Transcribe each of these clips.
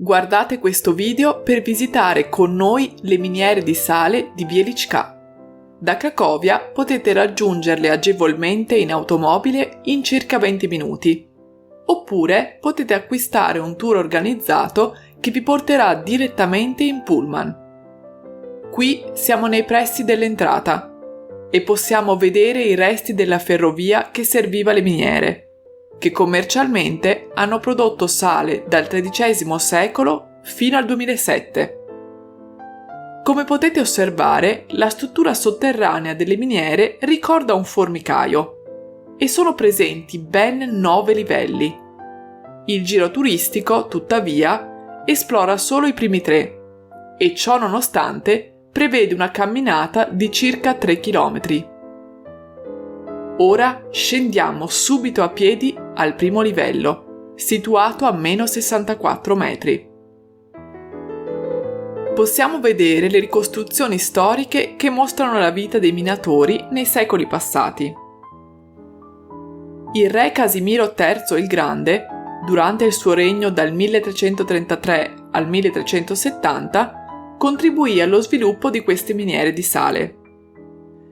Guardate questo video per visitare con noi le miniere di sale di Wieliczka. Da Cracovia potete raggiungerle agevolmente in automobile in circa 20 minuti. Oppure potete acquistare un tour organizzato che vi porterà direttamente in pullman. Qui siamo nei pressi dell'entrata e possiamo vedere i resti della ferrovia che serviva le miniere, che commercialmente hanno prodotto sale dal XIII secolo fino al 2007. Come potete osservare, la struttura sotterranea delle miniere ricorda un formicaio e sono presenti ben 9 livelli. Il giro turistico, tuttavia, esplora solo i primi 3 e ciò nonostante prevede una camminata di circa 3 km. Ora scendiamo subito a piedi al primo livello, situato a meno 64 metri. Possiamo vedere le ricostruzioni storiche che mostrano la vita dei minatori nei secoli passati. Il re Casimiro III il Grande, durante il suo regno dal 1333 al 1370, contribuì allo sviluppo di queste miniere di sale.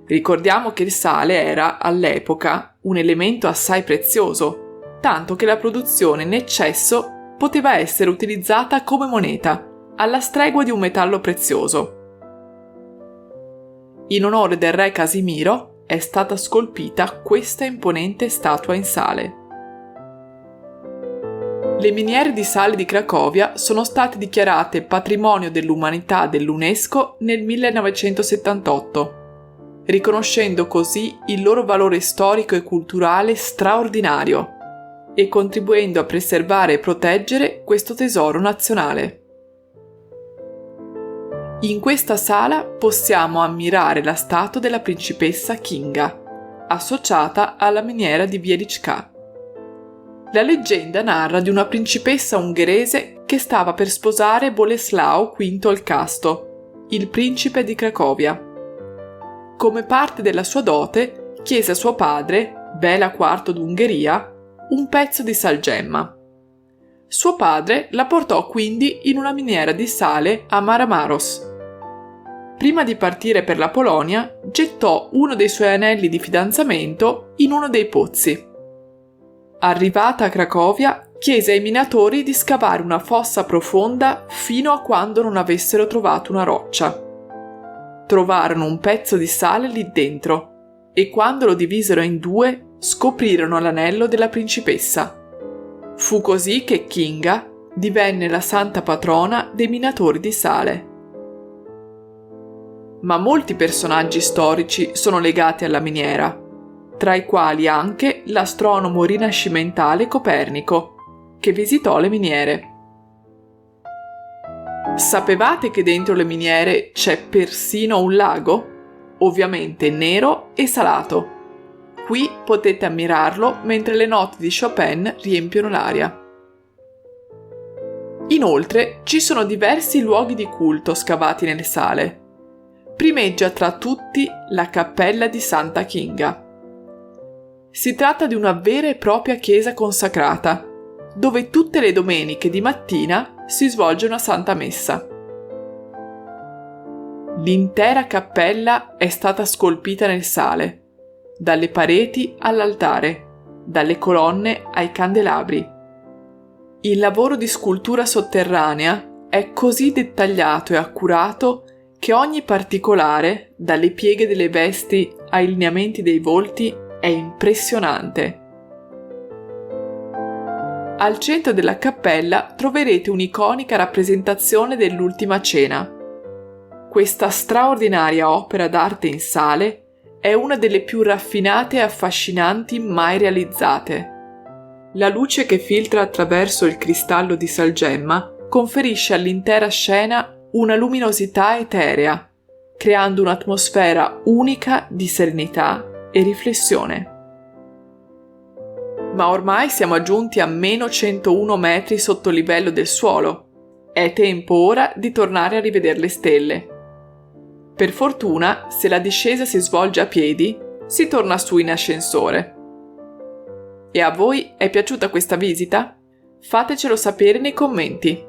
Ricordiamo che il sale era, all'epoca, un elemento assai prezioso, tanto che la produzione in eccesso poteva essere utilizzata come moneta, alla stregua di un metallo prezioso. In onore del re Casimiro è stata scolpita questa imponente statua in sale. Le miniere di sale di Cracovia sono state dichiarate Patrimonio dell'Umanità dell'UNESCO nel 1978, riconoscendo così il loro valore storico e culturale straordinario e contribuendo a preservare e proteggere questo tesoro nazionale. In questa sala possiamo ammirare la statua della principessa Kinga, associata alla miniera di Wieliczka. La leggenda narra di una principessa ungherese che stava per sposare Boleslao V il Casto, il principe di Cracovia. Come parte della sua dote, chiese a suo padre, Bela IV d'Ungheria, un pezzo di salgemma. Suo padre la portò quindi in una miniera di sale a Máramaros. Prima di partire per la Polonia, gettò uno dei suoi anelli di fidanzamento in uno dei pozzi. Arrivata a Cracovia, chiese ai minatori di scavare una fossa profonda fino a quando non avessero trovato una roccia. Trovarono un pezzo di sale lì dentro e quando lo divisero in 2 scoprirono l'anello della principessa. Fu così che Kinga divenne la santa patrona dei minatori di sale. Ma molti personaggi storici sono legati alla miniera, tra i quali anche l'astronomo rinascimentale Copernico, che visitò le miniere. Sapevate che dentro le miniere c'è persino un lago? Ovviamente nero e salato. Qui potete ammirarlo mentre le note di Chopin riempiono l'aria. Inoltre ci sono diversi luoghi di culto scavati nelle sale. Primeggia tra tutti la cappella di Santa Kinga. Si tratta di una vera e propria chiesa consacrata, dove tutte le domeniche di mattina si svolge una santa messa. L'intera cappella è stata scolpita nel sale, dalle pareti all'altare, dalle colonne ai candelabri. Il lavoro di scultura sotterranea è così dettagliato e accurato che ogni particolare, dalle pieghe delle vesti ai lineamenti dei volti, è impressionante. Al centro della cappella troverete un'iconica rappresentazione dell'Ultima Cena. Questa straordinaria opera d'arte in sale è una delle più raffinate e affascinanti mai realizzate. La luce che filtra attraverso il cristallo di salgemma conferisce all'intera scena una luminosità eterea, creando un'atmosfera unica di serenità e riflessione. Ma ormai siamo giunti a meno 101 metri sotto il livello del suolo. È tempo ora di tornare a rivedere le stelle. Per fortuna, se la discesa si svolge a piedi, si torna su in ascensore. E a voi è piaciuta questa visita? Fatecelo sapere nei commenti.